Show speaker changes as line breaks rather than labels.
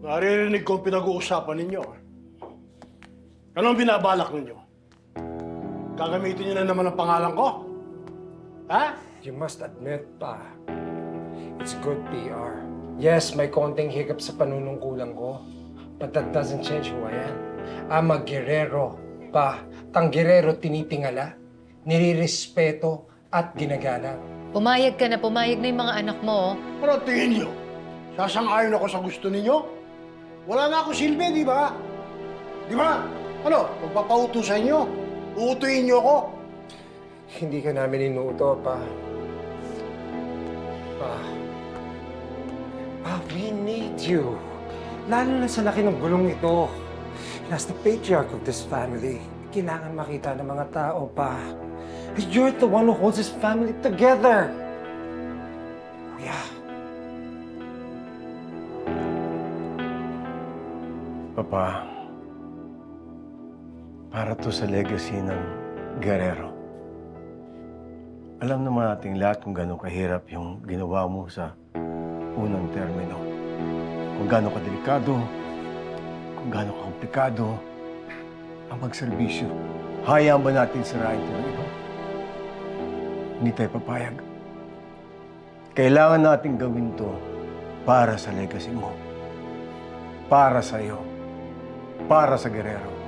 Naririnig ko ang pinag-uusapan ninyo. Anong binabalak ninyo? Gagamitin niyo na naman ang pangalan ko? Ha?
You must admit, Pa, it's good PR. Yes, may konting hiccup sa panunungkulan ko, but that doesn't change who I am. I'm a guerrero, Pa. Tang guerrero tinitingala, nirirespeto at ginagala.
Pumayag ka na, pumayag na yung mga anak mo.
Ano tingin niyo? Sasang-ayon ako sa gusto ninyo? Wala na ako silbi, di ba? Di ba? Ano, magpapauto sa inyo? Uutuin niyo ako?
Hindi ka namin inuuto, Pa. Pa, we need you. Lalo na sa laki ng gulong ito. As the patriarch of this family, kailangan makita ng mga tao, Pa. You're the one who holds this family together. Kuya.
Papa, para to sa legacy ng Guerrero. Alam naman nating lahat kung gano'ng kahirap yung ginawa mo sa unang termino. Kung gano'ng kadelikado, kung gano'ng komplikado ang magserbisyo. Hayaan ba natin sirain ito ng iba? Hindi tayo papayag. Kailangan natin gawin to para sa legacy mo. Para sa iyo. Para sa Guerrero.